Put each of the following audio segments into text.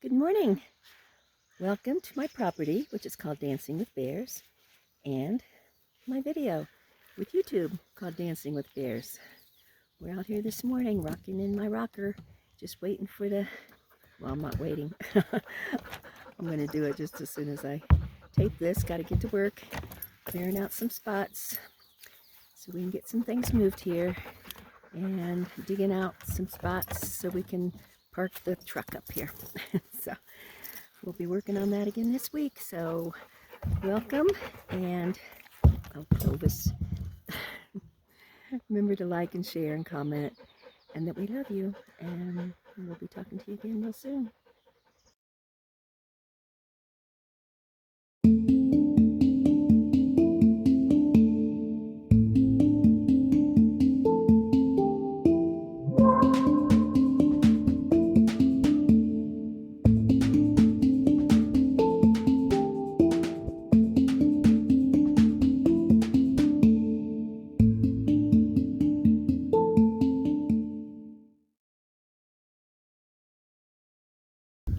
Good morning. Welcome to my property, which is called Dancing with Bears, and my video with YouTube called Dancing with Bears. We're out here this morning rocking in my rocker, just waiting for well, I'm not waiting. I'm going to do it just as soon as I tape this. Got to get to work, clearing out some spots so we can get some things moved here, and digging out some spots so we can park the truck up here. So we'll be working on that again this week. So welcome, and I'll Clovis. Remember to like and share and comment, and that we love you, and we'll be talking to you again real soon.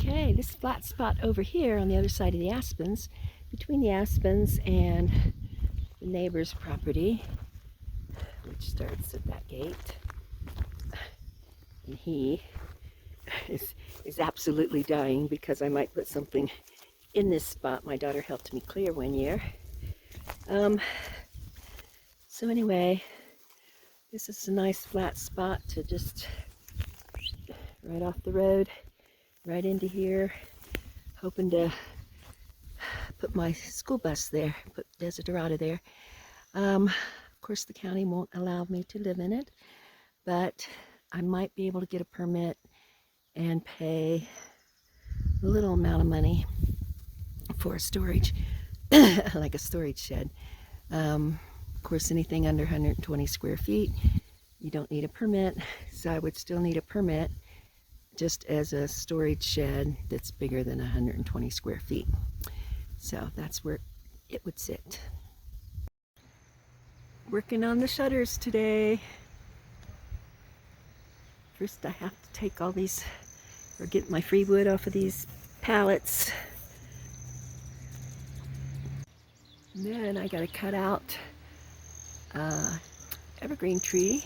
Okay, this flat spot over here on the other side of the aspens, between the aspens and the neighbor's property, which starts at that gate, and he is absolutely dying because I might put something in this spot. My daughter helped me clear one year. So anyway, this is a nice flat spot to just right off the road, right into here. Hoping to put my school bus there, put Desiderata there. Of course, the county won't allow me to live in it, but I might be able to get a permit and pay a little amount of money for storage, like a storage shed. Of course, anything under 120 square feet, you don't need a permit, so I would still need a permit just as a storage shed that's bigger than 120 square feet. So that's where it would sit. Working on the shutters today. First I have to take all these, or get my free wood off of these pallets. And then I gotta cut out evergreen tree.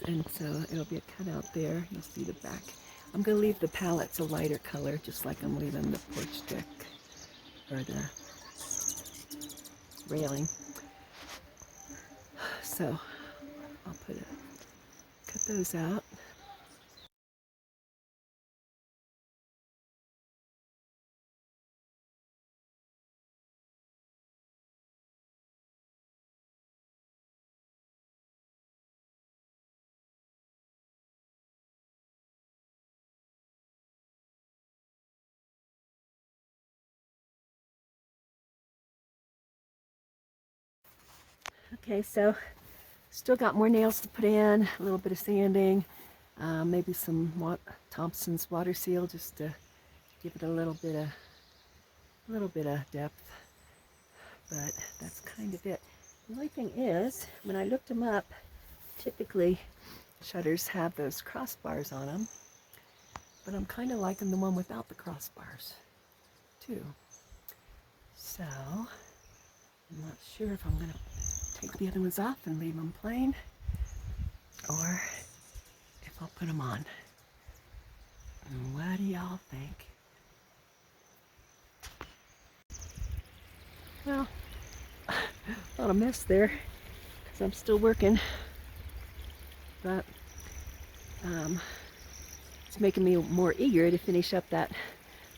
And so it'll be a cutout there. You'll see the back. I'm going to leave the pallets a lighter color, just like I'm leaving the porch deck or the railing. So I'll cut those out. Okay, so still got more nails to put in, a little bit of sanding, maybe some Thompson's water seal just to give it a little bit of depth. But that's kind of it. The only thing is, when I looked them up, typically shutters have those crossbars on them, but I'm kind of liking the one without the crossbars too. So I'm not sure if I'm going to take the other ones off and leave them plain, or if I'll put them on. And what do y'all think? Well, a lot of mess there because I'm still working, but it's making me more eager to finish up that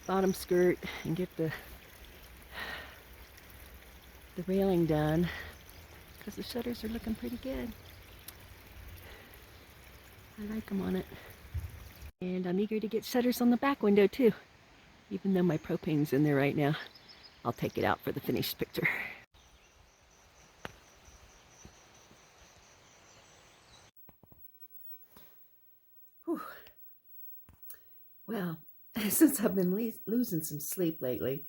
bottom skirt and get the railing done, because the shutters are looking pretty good. I like them on it. And I'm eager to get shutters on the back window too, even though my propane's in there right now. I'll take it out for the finished picture. Whew. Well, since I've been losing some sleep lately,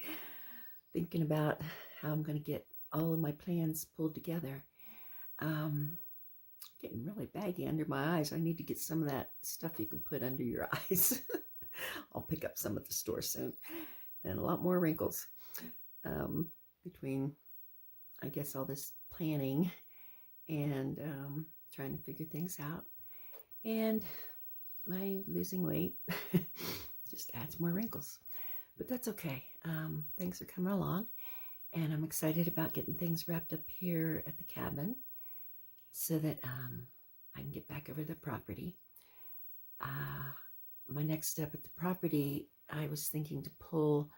thinking about how I'm going to get all of my plans pulled together, Getting really baggy under my eyes. I need to get some of that stuff you can put under your eyes. I'll pick up some at the store soon. And a lot more wrinkles. Between, I guess, all this planning and trying to figure things out. And my losing weight just adds more wrinkles. But that's okay. Things are coming along. And I'm excited about getting things wrapped up here at the cabin so that I can get back over the property. My next step at the property, I was thinking to pull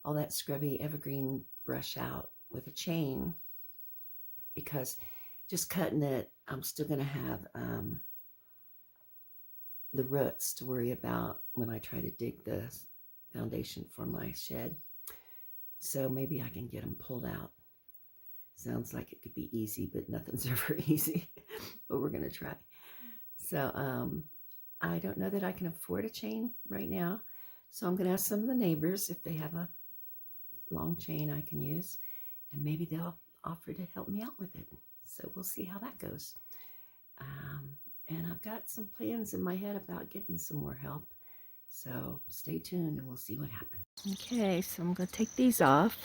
all that scrubby evergreen brush out with a chain, because just cutting it, I'm still going to have the roots to worry about when I try to dig the foundation for my shed. So maybe I can get them pulled out. Sounds like it could be easy, but nothing's ever easy. But we're going to try. So I don't know that I can afford a chain right now. So I'm going to ask some of the neighbors if they have a long chain I can use. And maybe they'll offer to help me out with it. So we'll see how that goes. And I've got some plans in my head about getting some more help. So stay tuned and we'll see what happens. Okay, so I'm going to take these off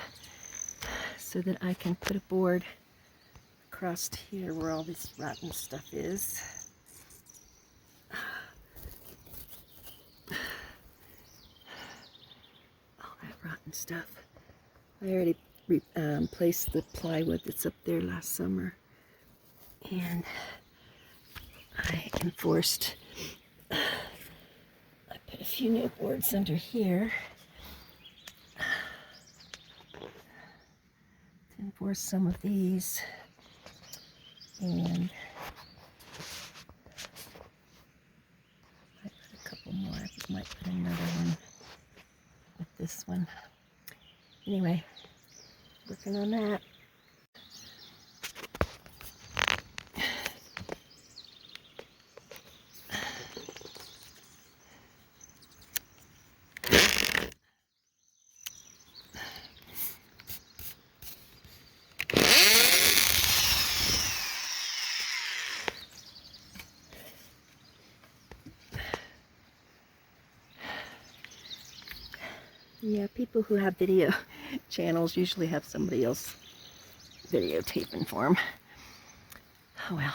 so that I can put a board across here where all this rotten stuff is. All that rotten stuff. I already placed the plywood that's up there last summer. And I enforced, I put a few new boards under here to enforce some of these, and I put a couple more. I might put another one with this one. Anyway, working on that. Yeah, people who have video channels usually have somebody else videotaping for them. Oh well.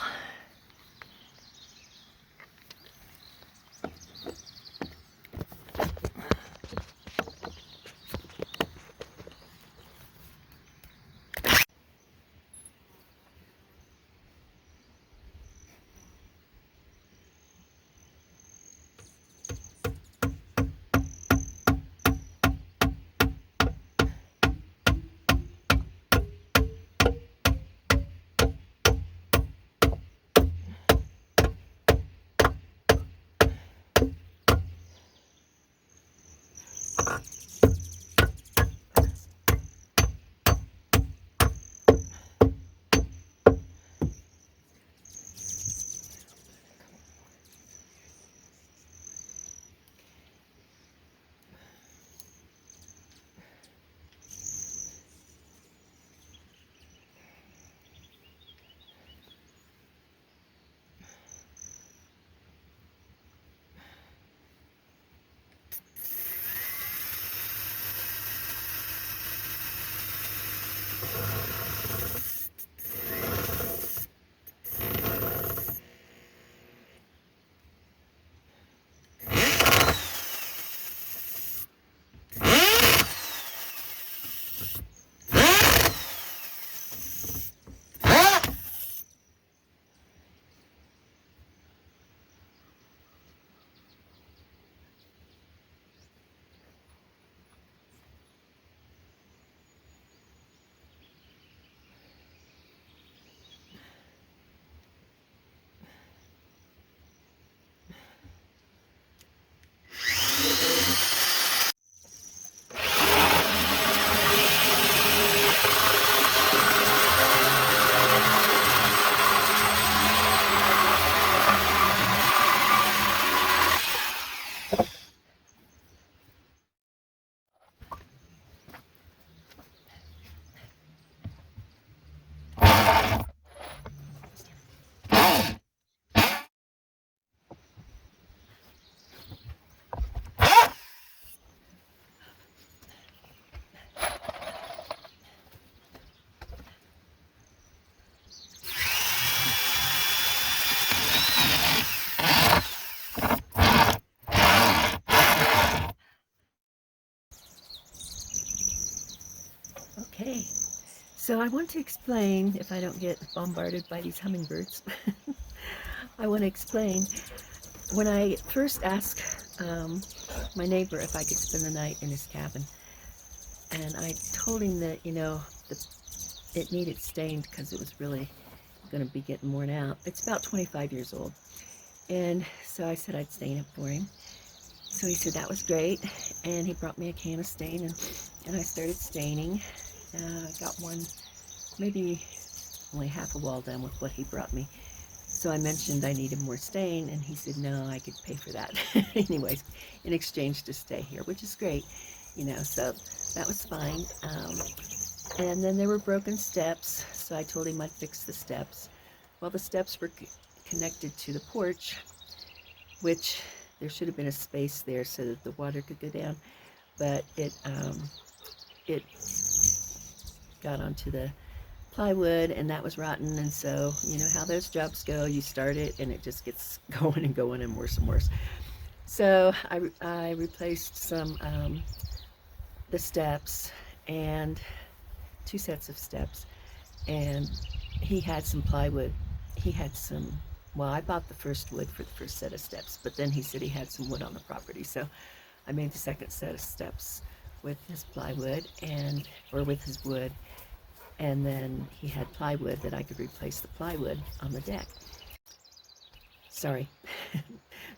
Okay, so I want to explain, if I don't get bombarded by these hummingbirds, I want to explain when I first asked my neighbor if I could spend the night in his cabin, and I told him that, you know, it needed stained because it was really going to be getting worn out. It's about 25 years old, and so I said I'd stain it for him. So he said that was great, and he brought me a can of stain, and I started staining. I got one, maybe only half a wall done with what he brought me. So I mentioned I needed more stain, and he said no, I could pay for that. Anyways, in exchange to stay here, which is great, you know, so that was fine. And then there were broken steps, so I told him I'd fix the steps. Well, the steps were connected to the porch, which there should have been a space there so that the water could go down, but it got onto the plywood, and that was rotten. And so, you know how those jobs go, you start it and it just gets going and going and worse and worse. So I replaced some the steps, and 2 sets of steps, and he had some plywood. He had some, well, I bought the first wood for the first set of steps, but then he said he had some wood on the property, so I made the second set of steps with his plywood, and or with his wood, and then he had plywood that I could replace the plywood on the deck. Sorry,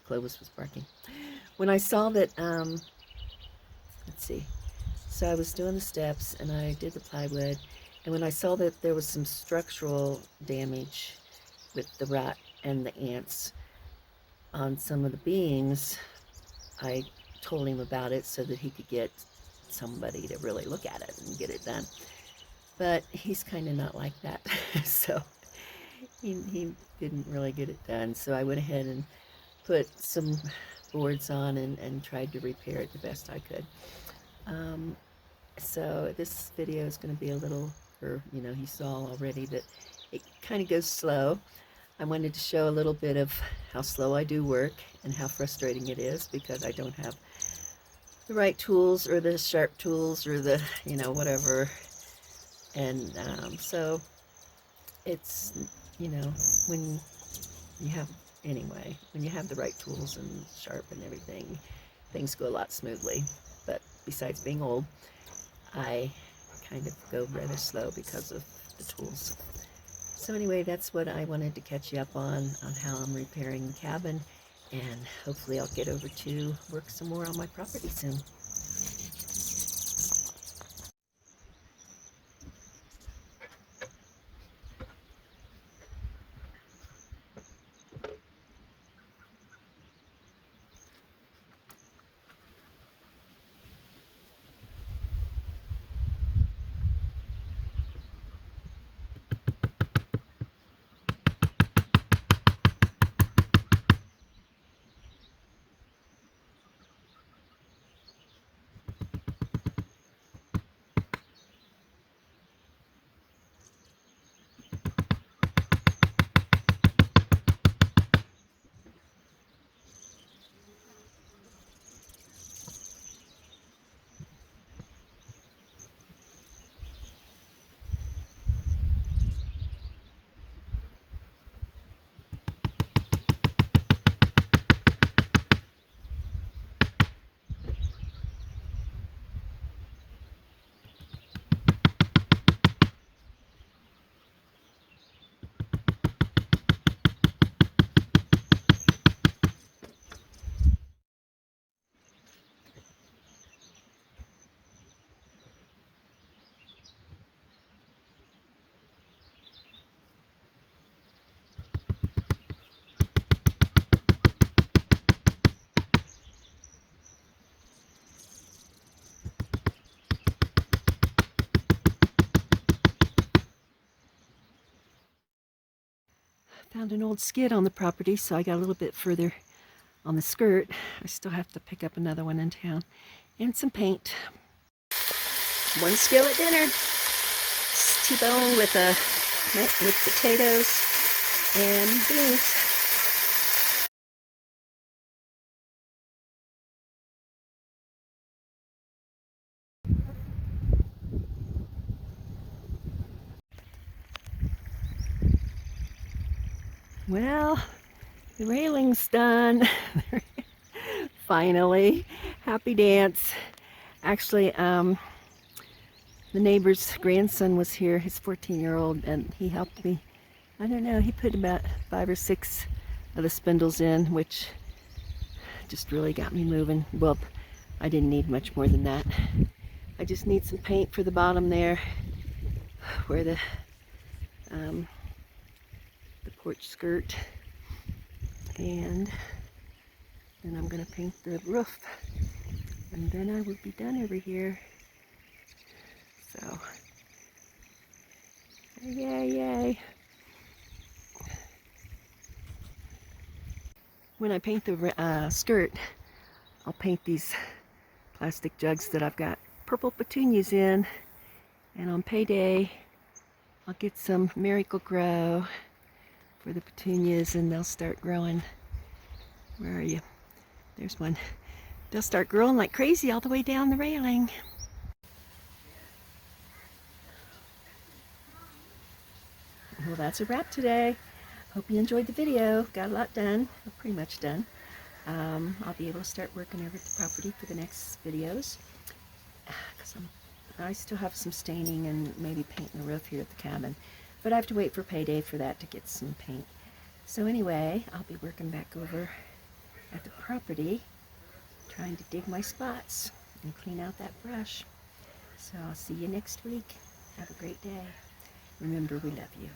Clovis was barking. When I saw that, let's see, so I was doing the steps and I did the plywood, and when I saw that there was some structural damage with the rat and the ants on some of the beams, I told him about it so that he could get somebody to really look at it and get it done. But he's kind of not like that, so he didn't really get it done. So I went ahead and put some boards on and tried to repair it the best I could. So this video is going to be a little, or you know, you saw already that it kind of goes slow. I wanted to show a little bit of how slow I do work and how frustrating it is because I don't have the right tools or the sharp tools or the, you know, whatever. And so it's, you know, when you have, anyway, when you have the right tools and sharp and everything, things go a lot smoothly. But besides being old, I kind of go rather slow because of the tools. So anyway, that's what I wanted to catch you up on how I'm repairing the cabin, and hopefully I'll get over to work some more on my property soon. Found an old skid on the property, so I got a little bit further on the skirt. I still have to pick up another one in town, and some paint. One skillet dinner, T-bone with potatoes and beans. Well, the railing's done. Finally. Happy dance. Actually, the neighbor's grandson was here, his 14-year-old, and he helped me. I don't know, he put about 5 or 6 of the spindles in, which just really got me moving. Well, I didn't need much more than that. I just need some paint for the bottom there, where the porch skirt, and then I'm gonna paint the roof, and then I will be done over here. So, yay, yay. When I paint the skirt, I'll paint these plastic jugs that I've got purple petunias in, and on payday, I'll get some Miracle-Gro for the petunias, and they'll start growing. Where are you? There's one. They'll start growing like crazy all the way down the railing. Well, that's a wrap today. Hope you enjoyed the video. Got a lot done. We're pretty much done. I'll be able to start working over at the property for the next videos. Because I still have some staining and maybe painting the roof here at the cabin. But I have to wait for payday for that to get some paint. So anyway, I'll be working back over at the property, trying to dig my spots and clean out that brush. So I'll see you next week. Have a great day. Remember, we love you.